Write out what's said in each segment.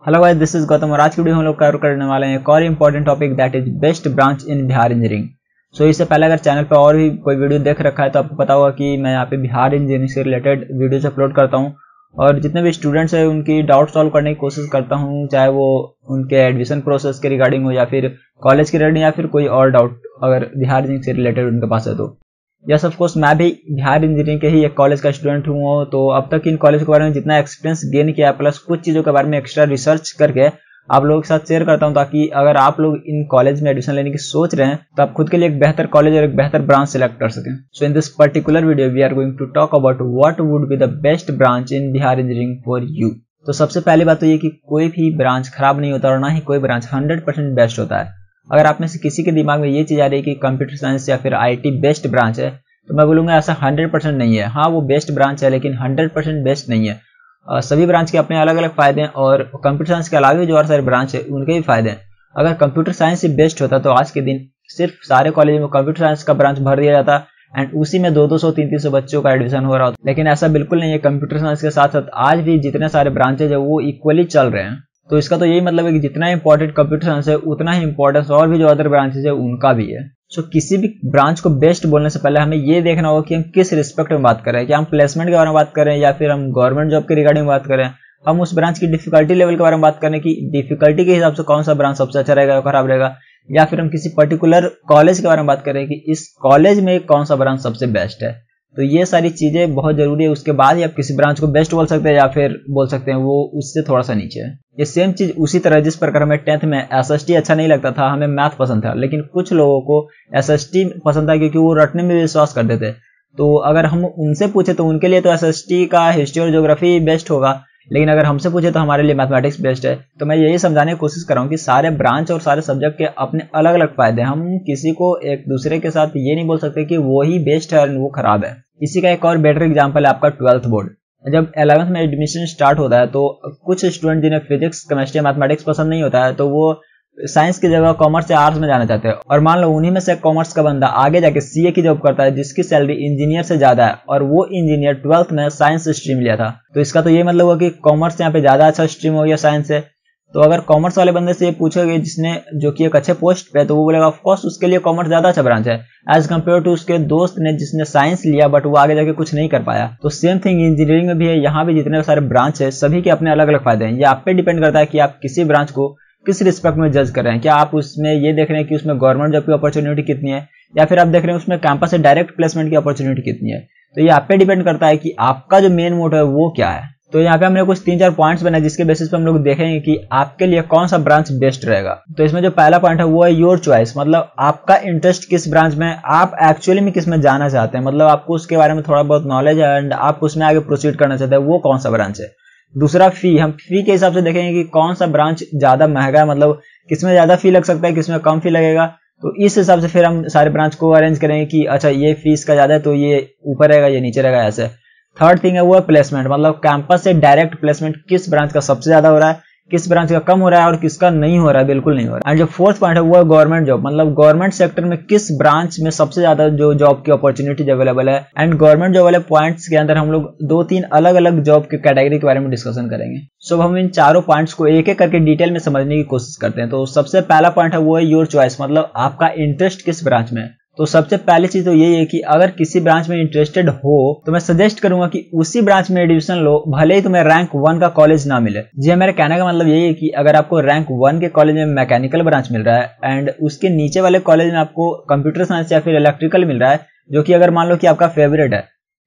Hello guys, this is Gautam और आज की वीडियो हम लोग कवर करने वाले हैं एक और important topic that is best branch in Bihar engineering. So इससे पहले अगर चैनल पर और भी कोई वीडियो देख रखा है तो आपको पता होगा कि मैं यहाँ पे बिहार इंजीनियरिंग से रिलेटेड वीडियोज अपलोड करता हूँ और जितने भी स्टूडेंट्स हैं उनकी डाउट सॉल्व करने की कोशिश करता हूँ, चाहे वो उनके एडमिशन प्रोसेस के रिगार्डिंग हो या फिर कॉलेज के रिगार्डिंग या फिर कोई और डाउट अगर बिहार इंजीनियरिंग से रिलेटेड उनके पास है तो। यस ऑफ कोर्स, मैं भी बिहार इंजीनियरिंग के ही एक कॉलेज का स्टूडेंट हूँ, तो अब तक इन कॉलेज के बारे में जितना एक्सपीरियंस गेन किया प्लस कुछ चीज़ों के बारे में एक्स्ट्रा रिसर्च करके आप लोगों के साथ शेयर करता हूं, ताकि अगर आप लोग इन कॉलेज में एडमिशन लेने की सोच रहे हैं तो आप खुद के लिए एक बेहतर कॉलेज और एक बेहतर ब्रांच सिलेक्ट कर सकें। So in this particular video we are going to talk about what would be the best branch in Bihar engineering for you. तो सबसे पहली बात तो ये कि कोई भी ब्रांच खराब नहीं होता और ना ही कोई ब्रांच 100% बेस्ट होता है। अगर आप में से किसी के दिमाग में ये चीज आ रही है कि कंप्यूटर साइंस या फिर IT बेस्ट ब्रांच है तो मैं बोलूंगा ऐसा 100% नहीं है। हाँ, वो बेस्ट ब्रांच है लेकिन 100% बेस्ट नहीं है। सभी ब्रांच के अपने अलग अलग फायदे हैं और कंप्यूटर साइंस के अलावा भी जो और सारे ब्रांच है उनके भी फायदे हैं। अगर कंप्यूटर साइंस ही बेस्ट होता तो आज के दिन सिर्फ सारे कॉलेज में कंप्यूटर साइंस का ब्रांच भर दिया जाता एंड उसी में 200 300 बच्चों का एडमिशन हो रहा होता, लेकिन ऐसा बिल्कुल नहीं है। कंप्यूटर साइंस के साथ साथ आज भी जितने सारे ब्रांचेज है वो इक्वली चल रहे हैं। तो इसका तो यही मतलब है कि जितना इंपॉर्टेंट कंप्यूटर साइंस है उतना ही इंपॉर्टेंस और भी जो अदर ब्रांचेज है उनका भी है। सो किसी भी ब्रांच को बेस्ट बोलने से पहले हमें ये देखना होगा कि हम किस रिस्पेक्ट में बात कर रहे हैं, क्या हम प्लेसमेंट के बारे में बात कर रहे हैं या फिर हम गवर्नमेंट जॉब के रिगार्डिंग बात कर रहे हैं, हम उस ब्रांच की डिफिकल्टी लेवल के बारे में बात करें कि डिफिकल्टी के हिसाब से कौन सा ब्रांच सबसे अच्छा रहेगा खराब रहेगा, या फिर हम किसी पर्टिकुलर कॉलेज के बारे में बात करें कि इस कॉलेज में कौन सा ब्रांच सबसे बेस्ट है। तो ये सारी चीजें बहुत जरूरी है। उसके बाद ही आप किसी ब्रांच को बेस्ट बोल सकते हैं या फिर बोल सकते हैं वो उससे थोड़ा सा नीचे है। ये सेम चीज उसी तरह जिस प्रकार हमें 10th में SST अच्छा नहीं लगता था, हमें मैथ पसंद था, लेकिन कुछ लोगों को SST पसंद था क्योंकि वो रटने में विश्वास करते थे। तो अगर हम उनसे पूछे तो उनके लिए तो SST का हिस्ट्री और ज्योग्राफी बेस्ट होगा, लेकिन अगर हमसे पूछे तो हमारे लिए मैथमेटिक्स बेस्ट है। तो मैं यही समझाने की कोशिश कर रहा हूँ कि सारे ब्रांच और सारे सब्जेक्ट के अपने अलग अलग फायदे हैं। हम किसी को एक दूसरे के साथ ये नहीं बोल सकते कि वो ही बेस्ट है और वो खराब है। इसी का एक और बेटर एग्जांपल है आपका 12th बोर्ड। जब 11th में एडमिशन स्टार्ट होता है तो कुछ स्टूडेंट जिन्हें फिजिक्स केमिस्ट्री मैथमेटिक्स पसंद नहीं होता है तो वो साइंस की जगह कॉमर्स या आर्ट्स में जाना चाहते हैं, और मान लो उन्हीं में से कॉमर्स का बंदा आगे जाके CA की जॉब करता है जिसकी सैलरी इंजीनियर से ज्यादा है और वो इंजीनियर 12th में साइंस स्ट्रीम लिया था। तो इसका तो ये मतलब हुआ कि कॉमर्स यहाँ पे ज्यादा अच्छा स्ट्रीम हो गया साइंस से। तो अगर कॉमर्स वाले बंदे से ये पूछोगे जिसने जो कि एक अच्छे पोस्ट पे, तो वो बोलेगा ऑफ कोर्स उसके लिए कॉमर्स ज्यादा अच्छा ब्रांच है एज कम्पेयर टू उसके दोस्त ने जिसने साइंस लिया बट वो आगे जाके कुछ नहीं कर पाया। तो सेम थिंग इंजीनियरिंग में भी है। यहाँ भी जितने सारे ब्रांच है सभी के अपने अलग अलग फायदे हैं। ये आप पे डिपेंड करता है कि आप किसी ब्रांच को किस रिस्पेक्ट में जज कर रहे हैं। क्या आप उसमें ये देख रहे हैं कि उसमें गवर्नमेंट जॉब की अपॉर्चुनिटी कितनी है, या फिर आप देख रहे हैं उसमें कैंपस से डायरेक्ट प्लेसमेंट की अपॉर्चुनिटी कितनी है। तो ये आप पे डिपेंड करता है कि आपका जो मेन मोटिव है वो क्या है। तो यहाँ पे हमने कुछ 3-4 पॉइंट्स बनाए जिसके बेसिस पे हम लोग देखेंगे कि आपके लिए कौन सा ब्रांच बेस्ट रहेगा। तो इसमें जो पहला पॉइंट है वो है योर चॉइस, मतलब आपका इंटरेस्ट किस ब्रांच में, आप एक्चुअली में किस में जाना चाहते हैं, मतलब आपको उसके बारे में थोड़ा बहुत नॉलेज है एंड आप उसमें आगे प्रोसीड करना चाहते हैं, वो कौन सा ब्रांच है। दूसरा फी, हम फी के हिसाब से देखेंगे कि कौन सा ब्रांच ज्यादा महंगा है, मतलब किसमें ज्यादा फी लग सकता है, किसमें कम फी लगेगा। तो इस हिसाब से फिर हम सारे ब्रांच को अरेंज करेंगे कि अच्छा ये फीस का ज्यादा है तो ये ऊपर रहेगा ये नीचे रहेगा ऐसे। थर्ड थिंग है वो है प्लेसमेंट, मतलब कैंपस से डायरेक्ट प्लेसमेंट किस ब्रांच का सबसे ज्यादा हो रहा है, किस ब्रांच का कम हो रहा है और किसका नहीं हो रहा है, बिल्कुल नहीं हो रहा है। एंड जो फोर्थ पॉइंट है वो है गवर्नमेंट जॉब, मतलब गवर्नमेंट सेक्टर में किस ब्रांच में सबसे ज्यादा जो जॉब की अपॉर्चुनिटीज अवेलेबल है। एंड गवर्नमेंट जॉब वाले पॉइंट्स के अंदर हम लोग 2-3 अलग अलग जॉब के कैटेगरी के बारे में डिस्कशन करेंगे। सो हम इन चारों पॉइंट्स को एक एक करके डिटेल में समझने की कोशिश करते हैं। तो सबसे पहला पॉइंट है वो है योर चॉइस, मतलब आपका इंटरेस्ट किस ब्रांच में है। तो सबसे पहली चीज तो यही है कि अगर किसी ब्रांच में इंटरेस्टेड हो तो मैं सजेस्ट करूंगा कि उसी ब्रांच में एडमिशन लो, भले ही तुम्हें रैंक 1 का कॉलेज ना मिले। जी, मेरे कहने का मतलब यही है कि अगर आपको रैंक 1 के कॉलेज में मैकेनिकल ब्रांच मिल रहा है एंड उसके नीचे वाले कॉलेज में आपको कंप्यूटर साइंस या फिर इलेक्ट्रिकल मिल रहा है, जो कि अगर मान लो कि आपका फेवरेट है,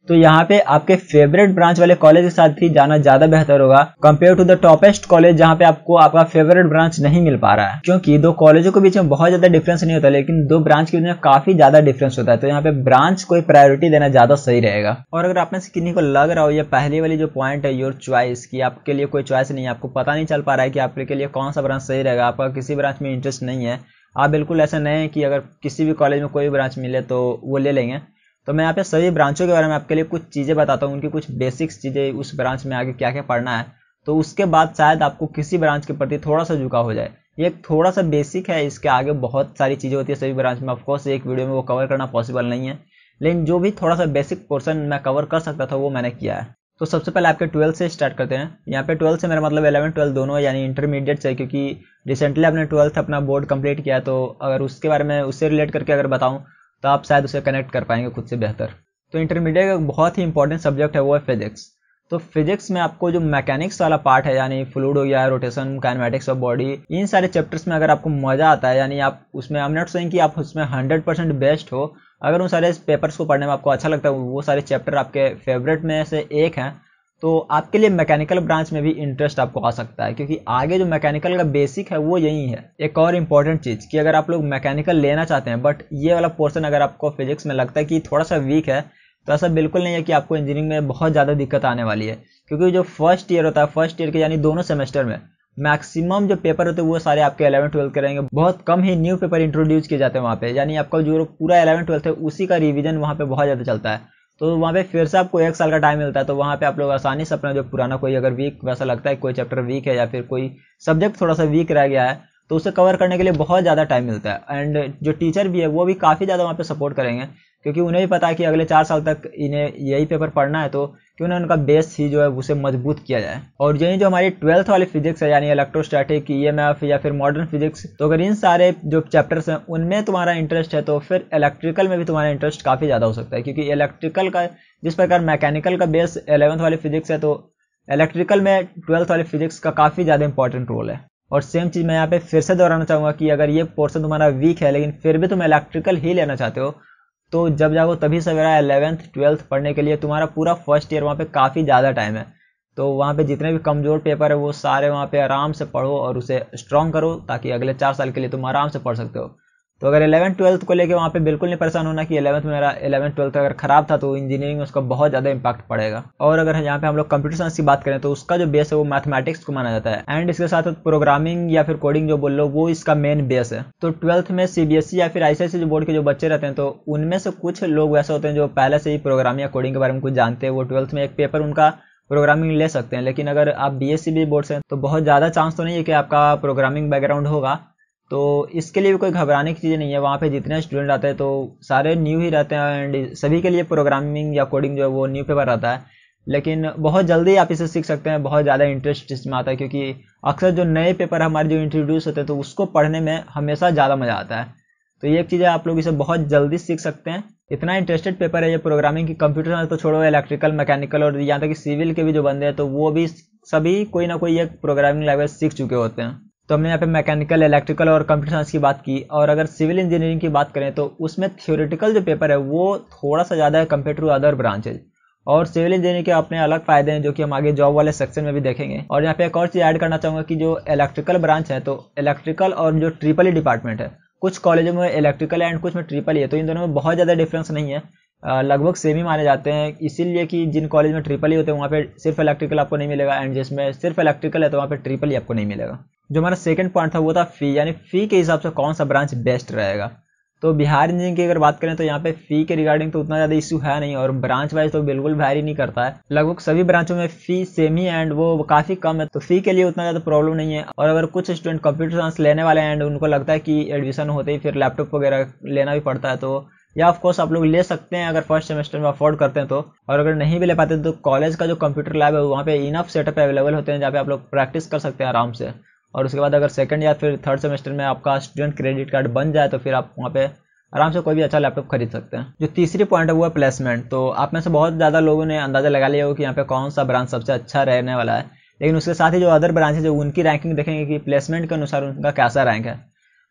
तो यहाँ पे आपके फेवरेट ब्रांच वाले कॉलेज के साथ ही जाना ज्यादा बेहतर होगा compare to the toppest college जहाँ पे आपको आपका फेवरेट ब्रांच नहीं मिल पा रहा है। क्योंकि दो कॉलेजों के बीच में बहुत ज्यादा डिफरेंस नहीं होता, लेकिन दो ब्रांच के बीच में काफी ज्यादा डिफरेंस होता है। तो यहाँ पे ब्रांच को प्रायोरिटी देना ज्यादा सही रहेगा। और अगर आप में से किन्हीं को लग रहा हो ये पहली वाली जो पॉइंट है योर चॉइस, की आपके लिए कोई चॉइस नहीं है, आपको पता नहीं चल पा रहा है कि आपके लिए कौन सा ब्रांच सही रहेगा, आपका किसी ब्रांच में इंटरेस्ट नहीं है, आप बिल्कुल ऐसा नहीं है कि अगर किसी भी कॉलेज में कोई ब्रांच मिले तो वो ले लेंगे। तो मैं यहाँ पे सभी ब्रांचों के बारे में आपके लिए कुछ चीजें बताता हूँ, उनकी कुछ बेसिक्स चीजें, उस ब्रांच में आगे क्या क्या पढ़ना है। तो उसके बाद शायद आपको किसी ब्रांच के प्रति थोड़ा सा झुकाव हो जाए। ये थोड़ा सा बेसिक है, इसके आगे बहुत सारी चीजें होती है सभी ब्रांच में। ऑफकोर्स एक वीडियो में वो कवर करना पॉसिबल नहीं है, लेकिन जो भी थोड़ा सा बेसिक पोर्शन मैं कवर कर सकता था वो मैंने किया है। तो सबसे पहले आपके 12 से स्टार्ट करते हैं। यहाँ पे 12 से मेरा मतलब 11 12 दोनों है, यानी इंटरमीडिएट से, क्योंकि रिसेंटली आपने 12th अपना बोर्ड कंप्लीट किया, तो अगर उसके बारे में उससे रिलेट करके अगर बताऊँ तो आप शायद उसे कनेक्ट कर पाएंगे खुद से बेहतर। तो इंटरमीडिएट का बहुत ही इंपॉर्टेंट सब्जेक्ट है वो है फिजिक्स। तो फिजिक्स में आपको जो मैकेनिक्स वाला पार्ट है, यानी फ्लूइड हो गया, रोटेशन, काइनेमेटिक्स ऑफ बॉडी, इन सारे चैप्टर्स में अगर आपको मजा आता है, यानी आप उसमें, आई एम नॉट सेइंग कि आप उसमें 100% बेस्ट हो, अगर उन सारे पेपर्स को पढ़ने में आपको अच्छा लगता है, वो सारे चैप्टर आपके फेवरेट में से एक हैं, तो आपके लिए मैकेनिकल ब्रांच में भी इंटरेस्ट आपको आ सकता है, क्योंकि आगे जो मैकेनिकल का बेसिक है वो यही है। एक और इम्पॉर्टेंट चीज़ कि अगर आप लोग मैकेनिकल लेना चाहते हैं बट ये वाला पोर्शन अगर आपको फिजिक्स में लगता है कि थोड़ा सा वीक है, तो ऐसा बिल्कुल नहीं है कि आपको इंजीनियरिंग में बहुत ज़्यादा दिक्कत आने वाली है, क्योंकि जो फर्स्ट ईयर होता है, फर्स्ट ईयर के यानी दोनों सेमेस्टर में मैक्सिमम जो पेपर होते हैं वो सारे आपके 11 12 के रहेंगे। बहुत कम ही न्यू पेपर इंट्रोड्यूस किए जाते हैं वहाँ पे, यानी आपका जो पूरा 11 12 है उसी का रिवीजन वहाँ पे बहुत ज़्यादा चलता है। तो वहाँ पे फिर से आपको 1 साल का टाइम मिलता है, तो वहाँ पे आप लोग आसानी से अपना जो पुराना कोई अगर वीक वैसा लगता है, कोई चैप्टर वीक है या फिर कोई सब्जेक्ट थोड़ा सा वीक रह गया है, तो उसे कवर करने के लिए बहुत ज़्यादा टाइम मिलता है। एंड जो टीचर भी है वो भी काफ़ी ज़्यादा वहाँ पे सपोर्ट करेंगे, क्योंकि उन्हें भी पता है कि अगले 4 साल तक इन्हें यही पेपर पढ़ना है, तो क्यों ना उनका बेस ही जो है उसे मजबूत किया जाए। और यही जो हमारी 12th वाली फिजिक्स है, यानी इलेक्ट्रोस्टैटिक, EMF या फिर मॉडर्न फिजिक्स, तो अगर इन सारे जो चैप्टर्स हैं उनमें तुम्हारा इंटरेस्ट है, तो फिर इलेक्ट्रिकल में भी तुम्हारा इंटरेस्ट काफ़ी ज़्यादा हो सकता है, क्योंकि इलेक्ट्रिकल का जिस प्रकार मैकेनिकल का बेस 11th वाली फिजिक्स है, तो इलेक्ट्रिकल में 12th वाली फिजिक्स का काफ़ी ज़्यादा इंपॉर्टेंट रोल है। और सेम चीज़ मैं यहाँ पे फिर से दोहराना चाहूँगा कि अगर ये पोर्शन तुम्हारा वीक है लेकिन फिर भी तुम इलेक्ट्रिकल ही लेना चाहते हो, तो जब जाओ तभी सवेरा 11th 12th पढ़ने के लिए तुम्हारा पूरा फर्स्ट ईयर वहाँ पे काफ़ी ज़्यादा टाइम है। तो वहाँ पे जितने भी कमज़ोर पेपर है वो सारे वहाँ पे आराम से पढ़ो और उसे स्ट्रॉन्ग करो, ताकि अगले 4 साल के लिए तुम आराम से पढ़ सकते हो। तो अगर 11th 12th को लेके वहाँ पे बिल्कुल नहीं परेशान होना कि 11th में मेरा 11th 12th अगर खराब था तो इंजीनियरिंग में उसका बहुत ज़्यादा इंपैक्ट पड़ेगा। और अगर यहाँ पे हम लोग कंप्यूटर साइंस की बात करें तो उसका जो बेस है वो मैथमेटिक्स को माना जाता है, एंड इसके साथ प्रोग्रामिंग या फिर कोडिंग जो बोल लो वो इसका मेन बेस है। तो 12th में CBSE या फिर ICSE जो बोर्ड के जो बच्चे रहते हैं, तो उनमें से कुछ लोग वैसे होते हैं जो पहले से ही प्रोग्रामिंग या कोडिंग के बारे में कुछ जानते हैं, वो 12th में एक पेपर उनका प्रोग्रामिंग ले सकते हैं। लेकिन अगर आप BSc बोर्ड से हैं तो बहुत ज़्यादा चांस तो नहीं है कि आपका प्रोग्रामिंग बैकग्राउंड होगा, तो इसके लिए भी कोई घबराने की चीज़ नहीं है। वहाँ पे जितने स्टूडेंट आते हैं तो सारे न्यू ही रहते हैं, एंड सभी के लिए प्रोग्रामिंग या कोडिंग जो है वो न्यू पेपर रहता है, लेकिन बहुत जल्दी आप इसे सीख सकते हैं, बहुत ज़्यादा इंटरेस्ट इसमें आता है, क्योंकि अक्सर जो नए पेपर हमारे जो इंट्रोड्यूस होते हैं तो उसको पढ़ने में हमेशा ज़्यादा मज़ा आता है। तो ये एक चीज़ है, आप लोग इसे बहुत जल्दी सीख सकते हैं। इतना इंटरेस्टेड पेपर है ये प्रोग्रामिंग की। कंप्यूटर साइंस तो छोड़ो, इलेक्ट्रिकल, मैकेनिकल और यहाँ तक कि सिविल के भी जो बंदे हैं तो वो भी सभी कोई ना कोई एक प्रोग्रामिंग लैंग्वेज सीख चुके होते हैं। तो हमने यहाँ पे मैकेनिकल, इलेक्ट्रिकल और कंप्यूटर साइंस की बात की, और अगर सिविल इंजीनियरिंग की बात करें तो उसमें थ्योरेटिकल जो पेपर है वो थोड़ा सा ज़्यादा है कंपेयर टू अदर ब्रांचेज। और सिविल इंजीनियरिंग के अपने अलग फायदे हैं जो कि हम आगे जॉब वाले सेक्शन में भी देखेंगे। और यहाँ पे एक और चीज़ ऐड करना चाहूँगा कि जो इलेक्ट्रिकल ब्रांच है, तो इलेक्ट्रिकल और जो ट्रिपल डिपार्टमेंट है, कुछ कॉलेजों में इलेक्ट्रिकल एंड कुछ में ट्रिपल है, तो इन दोनों में बहुत ज़्यादा डिफरेंस नहीं है, लगभग सेम ही माने जाते हैं। इसीलिए कि जिन कॉलेज में ट्रिपल ही होते हैं वहाँ पे सिर्फ इलेक्ट्रिकल आपको नहीं मिलेगा, एंड जिसमें सिर्फ इलेक्ट्रिकल है तो वहाँ पे ट्रिपल ही आपको नहीं मिलेगा। जो हमारा सेकंड पॉइंट था वो था फी, यानी फी के हिसाब से कौन सा ब्रांच बेस्ट रहेगा। तो बिहार इंजीनियरिंग की अगर बात करें तो यहाँ पे फी के रिगार्डिंग तो उतना ज़्यादा इशू है नहीं, और ब्रांच वाइज तो बिल्कुल वैरी नहीं करता है, लगभग सभी ब्रांचों में फी सेम ही एंड वो काफ़ी कम है, तो फी के लिए उतना ज़्यादा प्रॉब्लम नहीं है। और अगर कुछ स्टूडेंट कंप्यूटर साइंस लेने वाले हैं एंड उनको लगता है कि एडमिशन होते ही फिर लैपटॉप वगैरह लेना भी पड़ता है, तो या ऑफ कोर्स आप लोग ले सकते हैं अगर फर्स्ट सेमेस्टर में अफोर्ड करते हैं तो। और अगर नहीं भी ले पाते तो कॉलेज का जो कंप्यूटर लैब है वहाँ पे इनफ सेटअप अवेलेबल होते हैं जहाँ पे आप लोग प्रैक्टिस कर सकते हैं आराम से। और उसके बाद अगर सेकंड या फिर थर्ड सेमेस्टर में आपका स्टूडेंट क्रेडिट कार्ड बन जाए तो फिर आप वहाँ पे आराम से कोई भी अच्छा लैपटॉप खरीद सकते हैं। जो तीसरी पॉइंट है वो है प्लेसमेंट। तो आप में से बहुत ज़्यादा लोगों ने अंदाजा लगा लिया हो कि यहाँ पे कौन सा ब्रांच सबसे अच्छा रहने वाला है, लेकिन उसके साथ ही जो अदर ब्रांचेज है उनकी रैंकिंग देखेंगे कि प्लेसमेंट के अनुसार उनका कैसा रैंक है।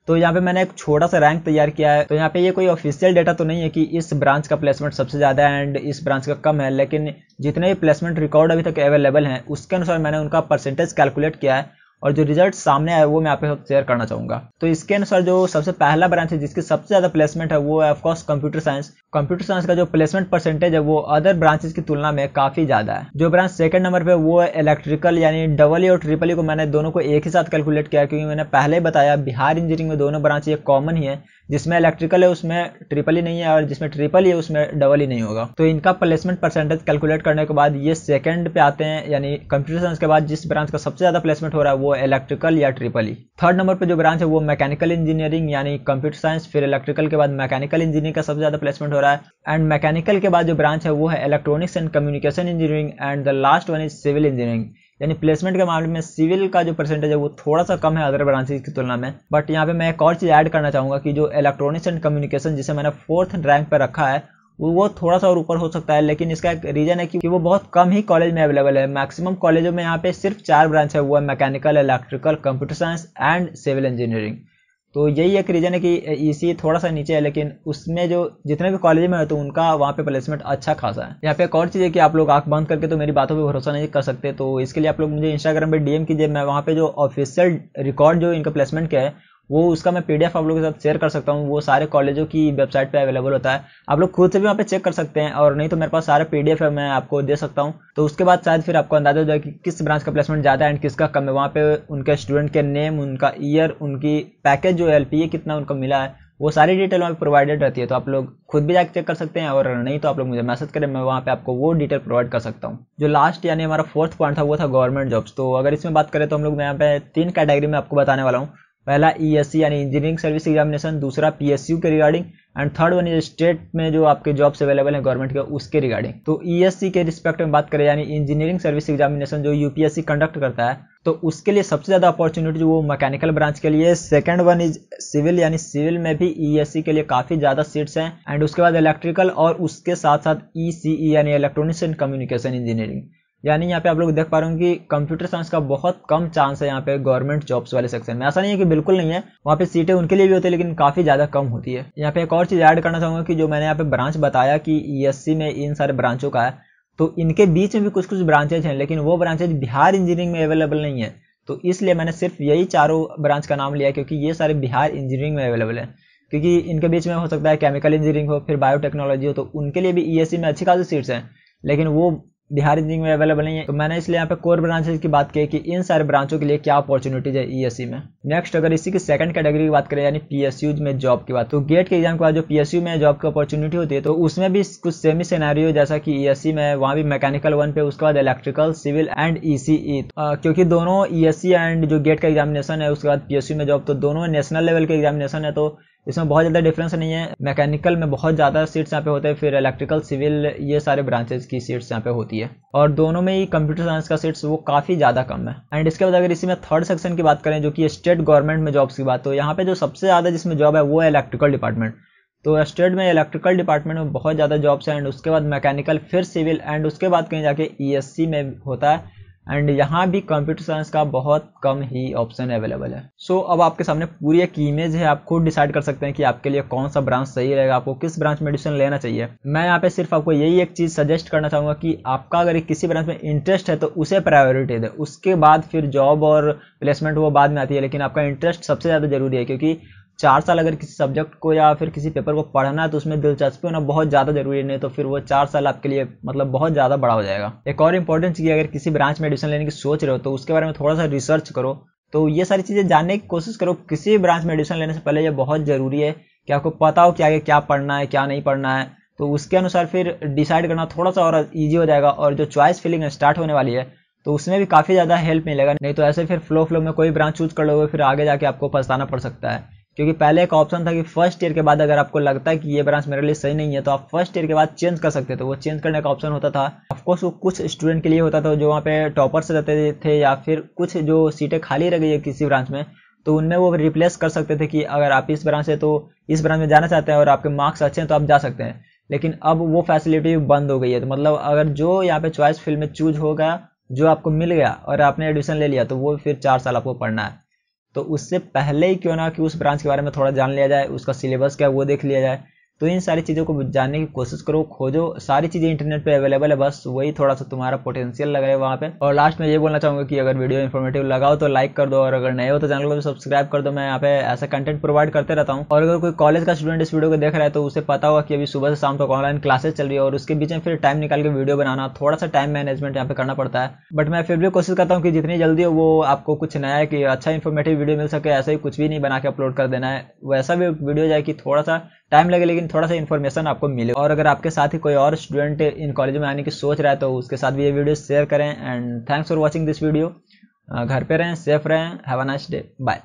तो यहाँ पे मैंने एक छोटा सा रैंक तैयार किया है। तो यहाँ पे ये कोई ऑफिशियल डेटा तो नहीं है कि इस ब्रांच का प्लेसमेंट सबसे ज़्यादा है एंड इस ब्रांच का कम है, लेकिन जितने भी प्लेसमेंट रिकॉर्ड अभी तक अवेलेबल हैं उसके अनुसार मैंने उनका परसेंटेज कैलकुलेट किया है, और जो रिजल्ट सामने आया वो मैं आपके साथ शेयर करना चाहूंगा। तो इसके अनुसार जो सबसे पहला ब्रांच है जिसकी सबसे ज्यादा प्लेसमेंट है वो है of course computer science. Computer science का जो प्लेसमेंट परसेंटेज है वो अदर ब्रांचेस की तुलना में काफी ज्यादा है। जो ब्रांच सेकंड नंबर पे वो है इलेक्ट्रिकल, यानी डबल ई और ट्रिपल ई को मैंने दोनों को एक ही साथ कैलकुलेट किया, क्योंकि मैंने पहले बताया बिहार इंजीनियरिंग में दोनों ब्रांच ये कॉमन ही है जिसमें इलेक्ट्रिकल है उसमें ट्रिपल ही नहीं है और जिसमें ट्रिपल ही है उसमें डबल ही नहीं होगा। तो इनका प्लेसमेंट परसेंटेज कैलकुलेट करने के बाद ये सेकंड पे आते हैं, यानी कंप्यूटर साइंस के बाद जिस ब्रांच का सबसे ज्यादा प्लेसमेंट हो रहा है वो इलेक्ट्रिकल या ट्रिपल ही। थर्ड नंबर पे जो ब्रांच है वो मैकेनिकल इंजीनियरिंग यानी कंप्यूटर साइंस, फिर इलेक्ट्रिकल के बाद मैकेनिकल इंजीनियरिंग का सबसे ज्यादा प्लेसमेंट हो रहा है। एंड मैकेनिकल के बाद जो ब्रांच है वो है electronics and communication engineering and the last one is civil engineering. यानी प्लेसमेंट के मामले में सिविल का जो परसेंटेज है वो थोड़ा सा कम है अदर ब्रांचेस की तुलना में। बट यहाँ पे मैं एक और चीज ऐड करना चाहूंगा कि जो इलेक्ट्रॉनिक्स एंड कम्युनिकेशन जिसे मैंने 4th रैंक पर रखा है वो थोड़ा सा और ऊपर हो सकता है, लेकिन इसका एक रीजन है कि वो बहुत कम ही कॉलेज में अवेलेबल है। मैक्सिमम कॉलेजों में यहाँ पे सिर्फ 4 ब्रांच है, वो है mechanical, electrical, computer science and civil engineering. तो यही एक रीजन है कि ईसी थोड़ा सा नीचे है, लेकिन उसमें जो जितने भी कॉलेज में है तो उनका वहाँ पे प्लेसमेंट अच्छा खासा है। यहाँ पे एक और चीज़ है कि आप लोग आंख बंद करके तो मेरी बातों पे भरोसा नहीं कर सकते, तो इसके लिए आप लोग मुझे इंस्टाग्राम पे डीएम कीजिए। मैं वहाँ पे जो ऑफिशियल रिकॉर्ड जो इनका प्लेसमेंट का है वो उसका मैं पीडीएफ आप लोगों के साथ शेयर कर सकता हूँ। वो सारे कॉलेजों की वेबसाइट पे अवेलेबल होता है, आप लोग खुद से भी वहाँ पे चेक कर सकते हैं, और नहीं तो मेरे पास सारे पीडीएफ है मैं आपको दे सकता हूँ। तो उसके बाद शायद फिर आपको अंदाजा हो जाए कि किस ब्रांच का प्लेसमेंट ज़्यादा है एंड किसका कम है। वहाँ पे उनके स्टूडेंट के नेम, उनका ईयर, उनकी पैकेज जो एलपीए कितना उनका मिला है, वो सारी डिटेल वहाँ पे प्रोवाइडेड रहती है। तो आप लोग खुद भी जाकर चेक कर सकते हैं, और नहीं तो आप लोग मुझे मैसेज करें, मैं वहाँ पे आपको वो डिटेल प्रोवाइड कर सकता हूँ। जो लास्ट यानी हमारा 4th पॉइंट था वो था गवर्नमेंट जॉब्स। तो अगर इसमें बात करें तो हम लोग यहाँ पे 3 कैटेगरी में आपको बताने वाला हूँ। पहला ईएससी यानी इंजीनियरिंग सर्विस एग्जामिनेशन, दूसरा पीएसयू के regarding, and third one is state में जो आपके जॉब्स अवेलेबल है गवर्नमेंट के उसके रिगार्डिंग। तो ईएससी के रिस्पेक्ट में बात करें यानी इंजीनियरिंग सर्विस एग्जामिनेशन जो यूपीएससी कंडक्ट करता है, तो उसके लिए सबसे ज्यादा अपॉर्चुनिटी वो मैकेनिकल ब्रांच के लिए। सेकंड वन इज सिविल यानी सिविल में भी ईएससी के लिए काफी ज्यादा सीट्स हैं, एंड उसके बाद इलेक्ट्रिकल, और उसके साथ साथ ईसीई यानी इलेक्ट्रॉनिक्स एंड कम्युनिकेशन इंजीनियरिंग। यानी यहाँ पे आप लोग देख पा रहे हो कि कंप्यूटर साइंस का बहुत कम चांस है यहाँ पे गवर्नमेंट जॉब्स वाले सेक्शन में। ऐसा नहीं है कि बिल्कुल नहीं है, वहाँ पे सीटें उनके लिए भी होती है लेकिन काफी ज्यादा कम होती है। यहाँ पे एक और चीज ऐड करना चाहूंगा कि जो मैंने यहाँ पे ब्रांच बताया कि ईएससी में इन सारे ब्रांचों का है, तो इनके बीच में भी कुछ कुछ ब्रांचेज हैं, लेकिन वो ब्रांचेज बिहार इंजीनियरिंग में अवेलेबल नहीं है। तो इसलिए मैंने सिर्फ यही चारों ब्रांच का नाम लिया क्योंकि ये सारे बिहार इंजीनियरिंग में अवेलेबल है। क्योंकि इनके बीच में हो सकता है केमिकल इंजीनियरिंग हो, फिर बायोटेक्नोलॉजी हो, तो उनके लिए भी ईएससी में अच्छी खासी सीट्स हैं, लेकिन वो बिहार इंजीनियरिंग में अवेलेबल नहीं है। तो मैंने इसलिए यहाँ पे कोर ब्रांचेस की बात की कि इन सारे ब्रांचों के लिए क्या अपॉर्चुनिटीज है ईएससी में। नेक्स्ट अगर इसी की सेकंड कैटेगरी की बात करें यानी पीएसयू में जॉब की बात, तो गेट के एग्जाम के बाद जो पीएसयू में जॉब की अपॉर्चुनिटी होती है तो उसमें भी कुछ सेमी सिनेरियो जैसा कि ईएससी में, वहाँ भी मैकेनिकल 1 पे, उसके बाद इलेक्ट्रिकल, सिविल एंड ईसीई। क्योंकि दोनों ईएससी एंड जो गेट का एग्जामिनेशन है उसके बाद पीएसयू में जॉब, तो दोनों नेशनल लेवल के एग्जामिनेशन है, तो इसमें बहुत ज़्यादा डिफरेंस नहीं है। मैकेनिकल में बहुत ज़्यादा सीट्स यहाँ पे होते हैं, फिर इलेक्ट्रिकल, सिविल, ये सारे ब्रांचेस की सीट्स यहाँ पे होती है, और दोनों में ही कंप्यूटर साइंस का सीट्स वो काफ़ी ज़्यादा कम है। एंड इसके बाद अगर इसी में थर्ड सेक्शन की बात करें जो कि स्टेट गवर्नमेंट में जॉब्स की बात, तो यहाँ पे जो सबसे ज़्यादा जिसमें जॉब है वो है इलेक्ट्रिकल डिपार्टमेंट। तो स्टेट में इलेक्ट्रिकल डिपार्टमेंट में बहुत ज़्यादा जॉब्स हैं, एंड उसके बाद मैकेनिकल, फिर सिविल, एंड उसके बाद कहीं जाके ईएससी में होता है, एंड यहाँ भी कंप्यूटर साइंस का बहुत कम ही ऑप्शन अवेलेबल है। सो अब आपके सामने पूरी एक इमेज है, आप खुद डिसाइड कर सकते हैं कि आपके लिए कौन सा ब्रांच सही रहेगा, आपको किस ब्रांच में एडमिशन लेना चाहिए। मैं यहाँ पे सिर्फ आपको यही एक चीज सजेस्ट करना चाहूंगा कि आपका अगर किसी ब्रांच में इंटरेस्ट है तो उसे प्रायोरिटी दे, उसके बाद फिर जॉब और प्लेसमेंट वो बाद में आती है, लेकिन आपका इंटरेस्ट सबसे ज्यादा जरूरी है। क्योंकि 4 साल अगर किसी सब्जेक्ट को या फिर किसी पेपर को पढ़ना है तो उसमें दिलचस्पी होना बहुत ज़्यादा जरूरी है, नहीं तो फिर वो 4 साल आपके लिए मतलब बहुत ज़्यादा बड़ा हो जाएगा। एक और इंपॉर्टेंट चीज़, अगर किसी ब्रांच में एडमिशन लेने की सोच रहे हो तो उसके बारे में थोड़ा सा रिसर्च करो, तो ये सारी चीज़ें जानने की कोशिश करो। किसी ब्रांच में एडमिशन लेने से पहले ये बहुत ज़रूरी है कि आपको पता हो कि आगे क्या पढ़ना है क्या नहीं पढ़ना है, तो उसके अनुसार फिर डिसाइड करना थोड़ा सा और ईजी हो जाएगा। और जो चॉइस फिलिंग स्टार्ट होने वाली है तो उसमें भी काफ़ी ज़्यादा हेल्प मिलेगा, नहीं तो ऐसे फिर फ्लो में कोई ब्रांच चूज कर लोगे फिर आगे जाके आपको पछताना पड़ सकता है। क्योंकि पहले एक ऑप्शन था कि फर्स्ट ईयर के बाद अगर आपको लगता है कि ये ब्रांच मेरे लिए सही नहीं है तो आप फर्स्ट ईयर के बाद चेंज कर सकते थे, वो चेंज करने का ऑप्शन होता था। ऑफकोर्स वो कुछ स्टूडेंट के लिए होता था जो वहाँ पे टॉपर्स रहते थे, या फिर कुछ जो सीटें खाली रह गई है किसी ब्रांच में तो उनमें वो रिप्लेस कर सकते थे कि अगर आप इस ब्रांच से तो इस ब्रांच में जाना चाहते हैं और आपके मार्क्स अच्छे हैं तो आप जा सकते हैं। लेकिन अब वो फैसिलिटी बंद हो गई है, तो मतलब अगर जो यहाँ पे चॉइस फील्ड में चूज होगा, जो आपको मिल गया और आपने एडमिशन ले लिया, तो वो फिर 4 साल आपको पढ़ना है। तो उससे पहले ही क्यों ना कि उस ब्रांच के बारे में थोड़ा जान लिया जाए, उसका सिलेबस क्या है वो देख लिया जाए, तो इन सारी चीज़ों को जानने की कोशिश करो, खोजो, सारी चीज़ें इंटरनेट पे अवेलेबल है, बस वही थोड़ा सा तुम्हारा पोटेंशियल लग रहा है वहाँ पे। और लास्ट में ये बोलना चाहूँगा कि अगर वीडियो इन्फॉर्मेटिव लगाओ तो लाइक कर दो, और अगर नए हो तो चैनल को भी सब्सक्राइब कर दो। मैं यहाँ पे ऐसा कंटेंट प्रोवाइड करते रहता हूँ। और अगर कोई कॉलेज का स्टूडेंट इस वीडियो को देख रहा है तो उसे पता होगा कि अभी सुबह से शाम तक ऑनलाइन क्लासेस चल रही है और उसके बीच में फिर टाइम निकाल के वीडियो बनाना, थोड़ा सा टाइम मैनेजमेंट यहाँ पे करना पड़ता है। बट मैं फिर भी कोशिश करता हूँ कि जितनी जल्दी हो वो आपको कुछ नया कि अच्छा इन्फॉर्मेटिव वीडियो मिल सके। ऐसा ही कुछ भी नहीं बना के अपलोड कर देना है, वैसा भी वीडियो जाए कि थोड़ा सा टाइम लगे लेकिन थोड़ा सा इन्फॉर्मेशन आपको मिले। और अगर आपके साथ ही कोई और स्टूडेंट इन कॉलेज में आने की सोच रहा है तो उसके साथ भी ये वीडियो शेयर करें। And thanks for watching this video. घर पे रहें, सेफ रहें, have a nice day, bye.